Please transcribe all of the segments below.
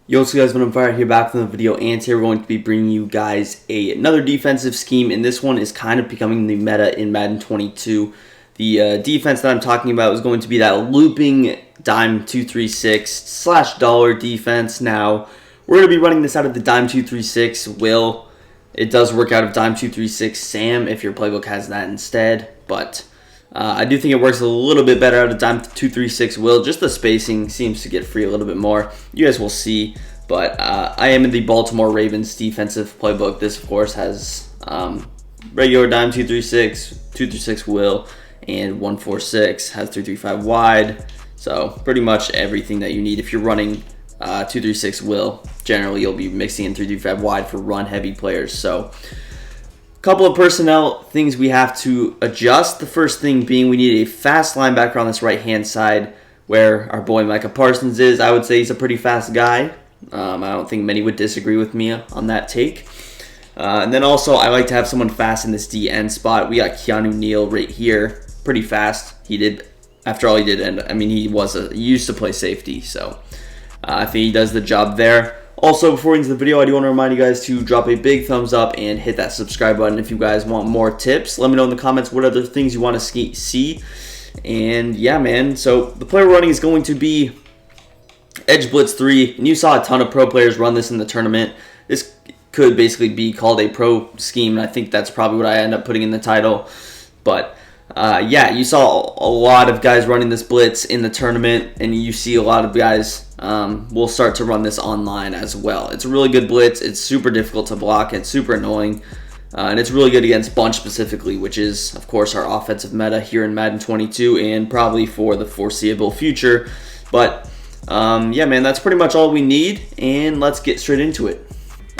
Yo, what's up guys, I'm Fire here back from the video, and today we're going to be bringing you guys another defensive scheme, and this one is kind of becoming the meta in Madden 22. The defense that I'm talking about is going to be that looping dime 236 slash dollar defense. Now, we're going to be running this out of the dime 236 will. It does work out of dime 236 Sam if your playbook has that instead, but I do think it works a little bit better out of dime 236 will. Just the spacing seems to get free a little bit more. You guys will see. But I am in the Baltimore Ravens defensive playbook. This, of course, has regular dime 236, 236 will, and 146. Has 335 wide. So pretty much everything that you need. If you're running 236 will, generally you'll be mixing in 335 wide for run-heavy players. So couple of personnel things we have to adjust. The first thing being we need a fast linebacker on this right-hand side where our boy Micah Parsons is. I would say he's a pretty fast guy. I don't think many would disagree with me on that take. And then also I like to have someone fast in this DN spot. We got Keanu Neal right here. Pretty fast. He did, after all he did, and I mean he used to play safety. So I think he does the job there. Also, before we get into the video, I do want to remind you guys to drop a big thumbs up and hit that subscribe button if you guys want more tips. Let me know in the comments what other things you want to see. And yeah, man. So the player we're running is going to be Edge Blitz 3. And you saw a ton of pro players run this in the tournament. This could basically be called a pro scheme, and I think that's probably what I end up putting in the title. But yeah, you saw a lot of guys running this blitz in the tournament, and you see a lot of guys will start to run this online as well. It's a really good blitz. It's super difficult to block. It's super annoying, and it's really good against bunch specifically, which is, of course, our offensive meta here in Madden 22 and probably for the foreseeable future. But yeah, man, that's pretty much all we need, and let's get straight into it.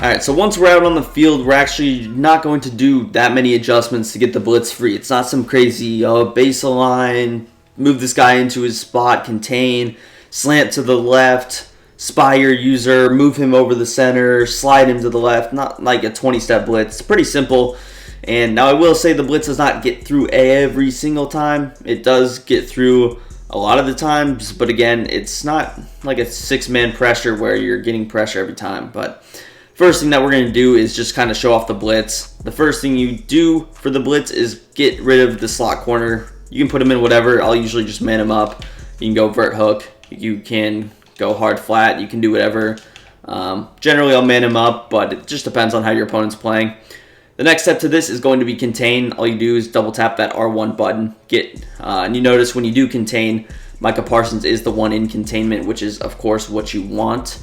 Alright, so once we're out on the field, we're actually not going to do that many adjustments to get the blitz free. It's not some crazy baseline, move this guy into his spot, contain, slant to the left, spy your user, move him over the center, slide him to the left. Not like a 20-step blitz. It's pretty simple. And now I will say the blitz does not get through every single time. It does get through a lot of the times, but again, it's not like a six-man pressure where you're getting pressure every time. But first thing that we're going to do is just kind of show off the blitz. The first thing you do for the blitz is get rid of the slot corner. You can put him in whatever. I'll usually just man him up. You can go vert hook. You can go hard flat. You can do whatever. Generally, I'll man him up, but it just depends on how your opponent's playing. The next step to this is going to be contain. All you do is double tap that R1 button. And you notice when you do contain, Micah Parsons is the one in containment, which is, of course, what you want.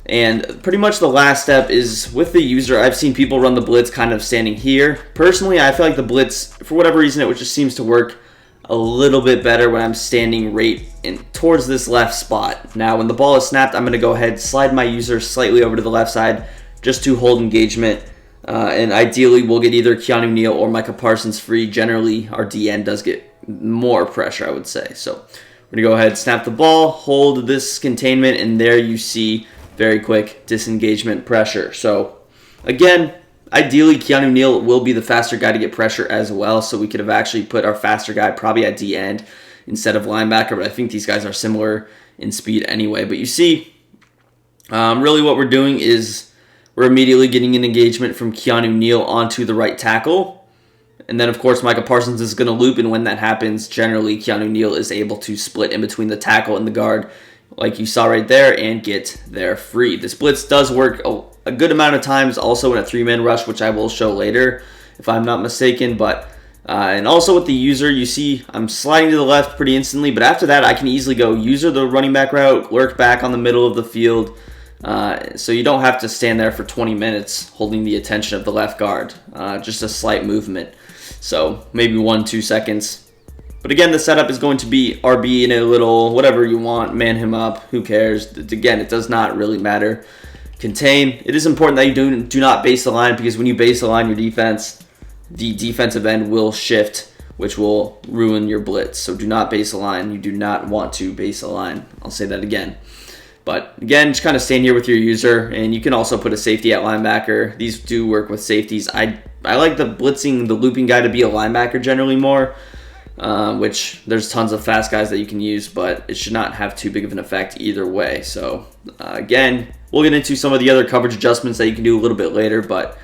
And pretty much the last step is with the user. I've seen people run the blitz kind of standing here. Personally, I feel like the blitz, for whatever reason, it just seems to work a little bit better when I'm standing right towards this left spot. Now, when the ball is snapped, I'm going to go ahead, slide my user slightly over to the left side just to hold engagement. And ideally, we'll get either Keanu Neal or Micah Parsons free. Generally, our DN does get more pressure, I would say. So we're going to go ahead, snap the ball, hold this containment, and there you see very quick disengagement pressure. So again, ideally Keanu Neal will be the faster guy to get pressure as well, so we could have actually put our faster guy probably at D end instead of linebacker, but I think these guys are similar in speed anyway. But you see, really what we're doing is we're immediately getting an engagement from Keanu Neal onto the right tackle, and then of course Micah Parsons is going to loop, and when that happens, generally Keanu Neal is able to split in between the tackle and the guard like you saw right there and get there free. This blitz does work a good amount of times also in a three-man rush, which I will show later if I'm not mistaken. But and also with the user, you see I'm sliding to the left pretty instantly, but after that I can easily go user the running back route, lurk back on the middle of the field, so you don't have to stand there for 20 minutes holding the attention of the left guard. Just a slight movement, so maybe 1-2 seconds. But again, the setup is going to be RB in a little, whatever you want, man him up, who cares? Again, it does not really matter. Contain. It is important that you do not base the line, because when you base the line, your defense, the defensive end will shift, which will ruin your blitz. So do not base the line. You do not want to base the line. I'll say that again. But again, just kind of stand here with your user, and you can also put a safety at linebacker. These do work with safeties. I like the blitzing, the looping guy to be a linebacker generally more. which there's tons of fast guys that you can use, but it should not have too big of an effect either way. So again, we'll get into some of the other coverage adjustments that you can do a little bit later, but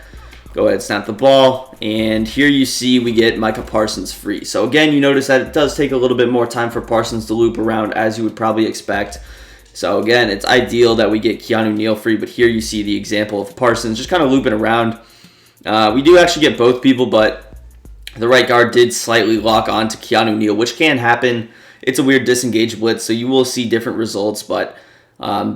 go ahead, snap the ball, and here you see we get Micah Parsons free. So again, you notice that it does take a little bit more time for Parsons to loop around, as you would probably expect. So again, it's ideal that we get Keanu Neal free, but here you see the example of Parsons just kind of looping around. We do actually get both people, but the right guard did slightly lock on to Keanu Neal, which can happen. It's a weird disengage blitz, so you will see different results, but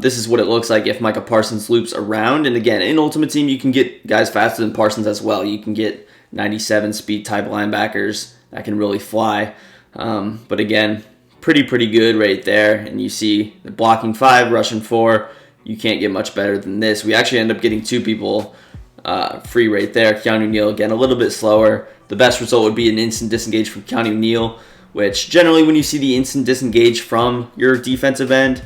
this is what it looks like if Micah Parsons loops around. And again, in Ultimate Team, you can get guys faster than Parsons as well. You can get 97 speed type linebackers that can really fly. But again, pretty good right there. And you see the blocking 5, rushing 4. You can't get much better than this. We actually end up getting 2 people free right there. Keanu Neal, again, a little bit slower. The best result would be an instant disengage from Keanu Neal, which generally when you see the instant disengage from your defensive end,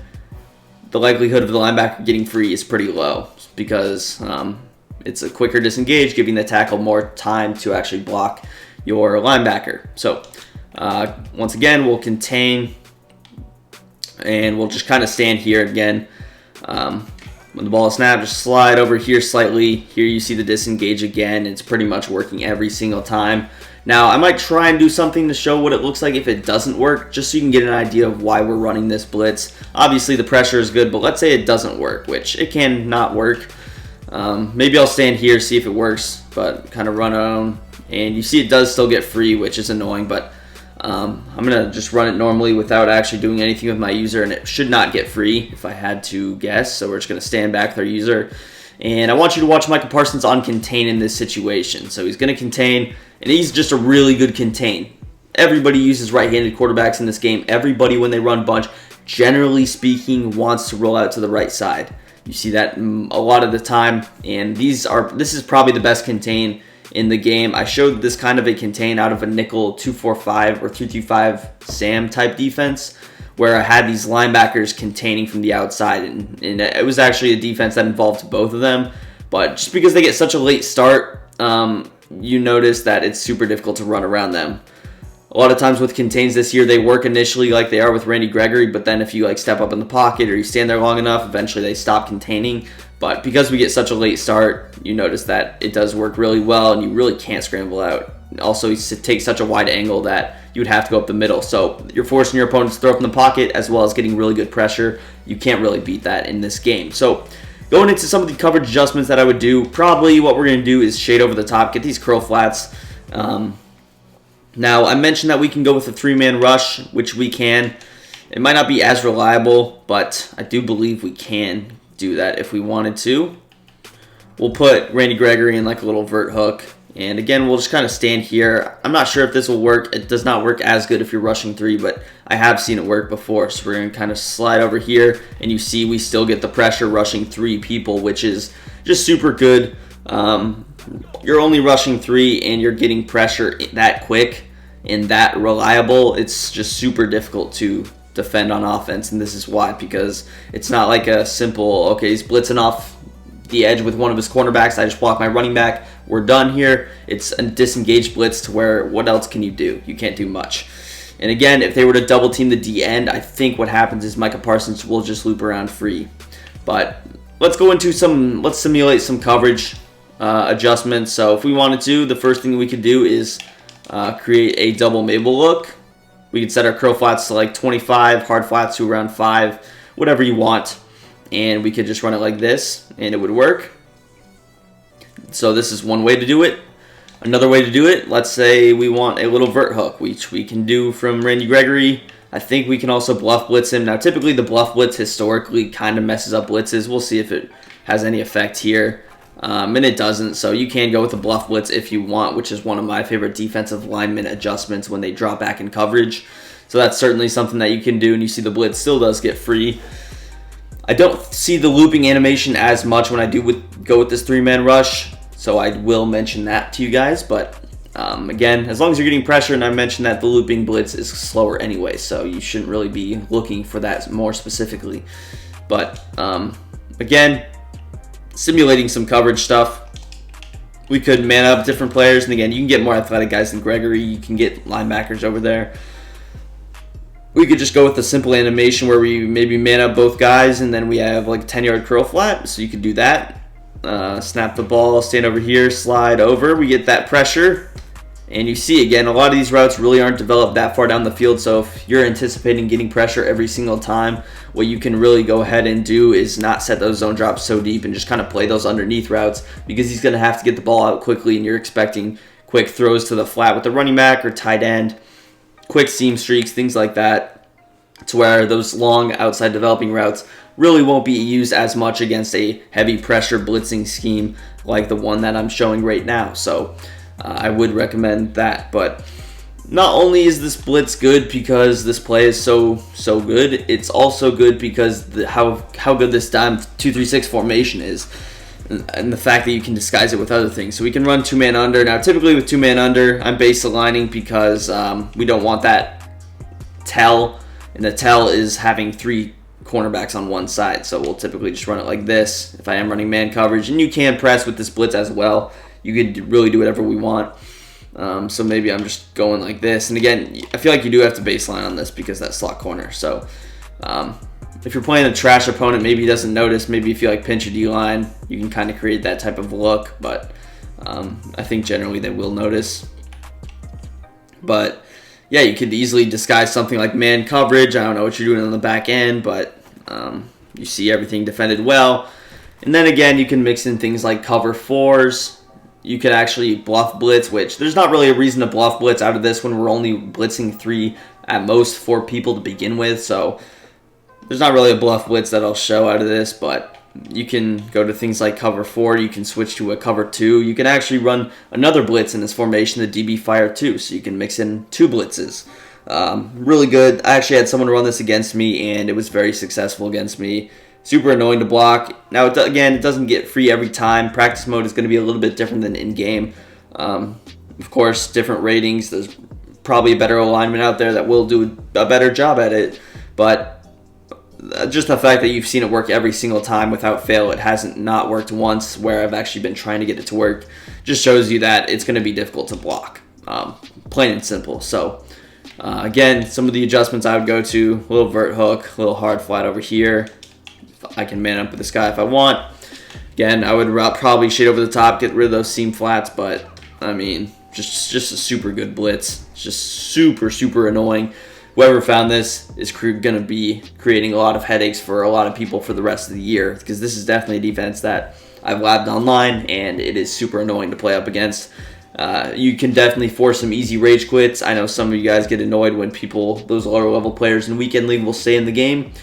the likelihood of the linebacker getting free is pretty low because it's a quicker disengage, giving the tackle more time to actually block your linebacker. So once again, we'll contain, and we'll just kind of stand here again. When the ball is snapped, just slide over here slightly. Here you see the disengage again. It's pretty much working every single time. Now, I might try and do something to show what it looks like if it doesn't work, just so you can get an idea of why we're running this blitz. Obviously, the pressure is good, but let's say it doesn't work, which it can not work. Maybe I'll stand here, see if it works, but kind of run on. And you see it does still get free, which is annoying, but I'm going to just run it normally without actually doing anything with my user, and it should not get free if I had to guess. So we're just going to stand back with our user. And I want you to watch Micah Parsons on contain in this situation. So he's going to contain, and he's just a really good contain. Everybody uses right-handed quarterbacks in this game. Everybody, when they run bunch, generally speaking, wants to roll out to the right side. You see that a lot of the time, and this is probably the best contain in the game. I showed this kind of a contain out of a nickel 2-4-5 or 3-2-5 Sam type defense, where I had these linebackers containing from the outside, and it was actually a defense that involved both of them. But just because they get such a late start, you notice that it's super difficult to run around them. A lot of times with contains this year, they work initially like they are with Randy Gregory, but then if you step up in the pocket or you stand there long enough, eventually they stop containing. But because we get such a late start, you notice that it does work really well, and you really can't scramble out. Also, it takes such a wide angle that you would have to go up the middle. So you're forcing your opponents to throw up in the pocket as well as getting really good pressure. You can't really beat that in this game. So going into some of the coverage adjustments that I would do, probably what we're going to do is shade over the top, get these curl flats. Now, I mentioned that we can go with a 3-man rush, which we can. It might not be as reliable, but I do believe we can do that if we wanted to. We'll put Randy Gregory in like a little vert hook. And again, we'll just kind of stand here. I'm not sure if this will work. It does not work as good if you're rushing 3, but I have seen it work before. So we're going to kind of slide over here, and you see we still get the pressure rushing 3 people, which is just super good. You're only rushing 3, and you're getting pressure that quick and that reliable. It's just super difficult to defend on offense, and this is why, because it's not like a simple, okay, he's blitzing off the edge with one of his cornerbacks, I just block my running back, we're done here. It's a disengaged blitz to where what else can you do? You can't do much. And again, if they were to double team the D end, I think what happens is Micah Parsons will just loop around free. But let's go into let's simulate some coverage adjustments. So if we wanted to, the first thing we could do is create a double Mabel look. We could set our curl flats to like 25, hard flats to around 5, whatever you want. And we could just run it like this, and it would work. So this is one way to do it. Another way to do it, let's say we want a little vert hook, which we can do from Randy Gregory. I think we can also bluff blitz him. Now, typically the bluff blitz historically kind of messes up blitzes. We'll see if it has any effect here. And it doesn't, so you can go with the bluff blitz if you want, which is one of my favorite defensive lineman adjustments when they drop back in coverage. So that's certainly something that you can do, and you see the blitz still does get free. I don't see the looping animation as much when I do go with this 3-man rush, so I will mention that to you guys. But again, as long as you're getting pressure, and I mentioned that the looping blitz is slower anyway, so you shouldn't really be looking for that more specifically. But again, simulating some coverage stuff. We could man up different players, and again, you can get more athletic guys than Gregory. You can get linebackers over there. We could just go with a simple animation where we maybe man up both guys, and then we have like a 10-yard curl flat, so you could do that. Snap the ball, stand over here, slide over. We get that pressure, and you see, again, a lot of these routes really aren't developed that far down the field, so if you're anticipating getting pressure every single time, what you can really go ahead and do is not set those zone drops so deep and just kind of play those underneath routes, because he's going to have to get the ball out quickly, and you're expecting quick throws to the flat with the running back or tight end, quick seam streaks, things like that, to where those long outside developing routes really won't be used as much against a heavy pressure blitzing scheme like the one that I'm showing right now. So I would recommend that. But not only is this blitz good because this play is so good, it's also good because how good this dime 2-3-6 formation is, and the fact that you can disguise it with other things. So we can run two-man under. Now typically with two-man under, I'm base aligning because we don't want that tell, and the tell is having three cornerbacks on one side. So we'll typically just run it like this if I am running man coverage, and you can press with this blitz as well. You could really do whatever we want. So maybe I'm just going like this. And again, I feel like you do have to baseline on this because that's slot corner. So if you're playing a trash opponent, maybe he doesn't notice. Maybe if you like pinch a D-line, you can kind of create that type of look. But I think generally they will notice. But yeah, you could easily disguise something like man coverage. I don't know what you're doing on the back end, but you see everything defended well. And then again, you can mix in things like cover fours. You could actually bluff blitz, which there's not really a reason to bluff blitz out of this when we're only blitzing 3, at most 4 people to begin with. So there's not really a bluff blitz that I'll show out of this, but you can go to things like cover 4. You can switch to a cover 2. You can actually run another blitz in this formation, the DB Fire 2, so you can mix in 2 blitzes. Really good. I actually had someone run this against me, and it was very successful against me. Super annoying to block. Now, again, it doesn't get free every time. Practice mode is going to be a little bit different than in-game. Of course, different ratings. There's probably a better alignment out there that will do a better job at it. But just the fact that you've seen it work every single time without fail, it hasn't not worked once where I've actually been trying to get it to work, just shows you that it's going to be difficult to block. Plain and simple. So, again, some of the adjustments I would go to, a little vert hook, a little hard flat over here. I can man up with this guy if I want. Again, I would probably shade over the top, get rid of those seam flats, but I mean, just a super good blitz. It's just super annoying. Whoever found this is going to be creating a lot of headaches for a lot of people for the rest of the year, because this is definitely a defense that I've labbed online, and it is super annoying to play up against. You can definitely force some easy rage quits. I know some of you guys get annoyed when those lower level players in Weekend League will stay in the game.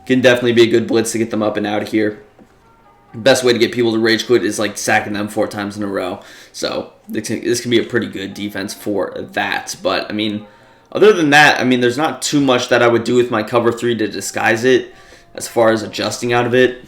Can definitely be a good blitz to get them up and out of here. The best way to get people to rage quit is like sacking them 4 times in a row. So this can be a pretty good defense for that. But I mean, other than that, I mean, there's not too much that I would do with my cover 3 to disguise it as far as adjusting out of it.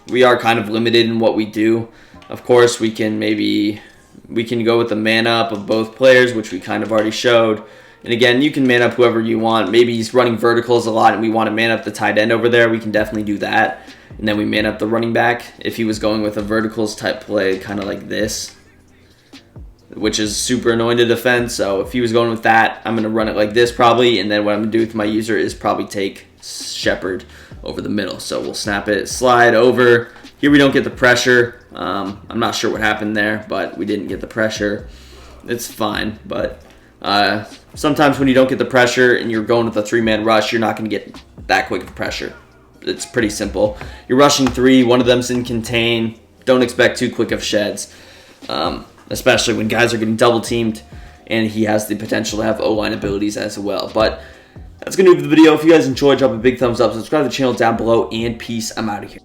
We are kind of limited in what we do. Of course, we can go with the man up of both players, which we kind of already showed. And again, you can man up whoever you want. Maybe he's running verticals a lot and we want to man up the tight end over there. We can definitely do that. And then we man up the running back if he was going with a verticals type play, kind of like this, which is super annoying to defend. So if he was going with that, I'm going to run it like this probably. And then what I'm going to do with my user is probably take Shepherd over the middle. So we'll snap it, slide over. Here we don't get the pressure. I'm not sure what happened there, but we didn't get the pressure. It's fine, but sometimes when you don't get the pressure and you're going with a 3-man rush, you're not going to get that quick of pressure. It's pretty simple. You're rushing 3, one of them's in contain. Don't expect too quick of sheds, especially when guys are getting double teamed, and he has the potential to have O-line abilities as well. But that's going to do it for the video. If you guys enjoyed, drop a big thumbs up, subscribe to the channel down below, and peace. I'm out of here.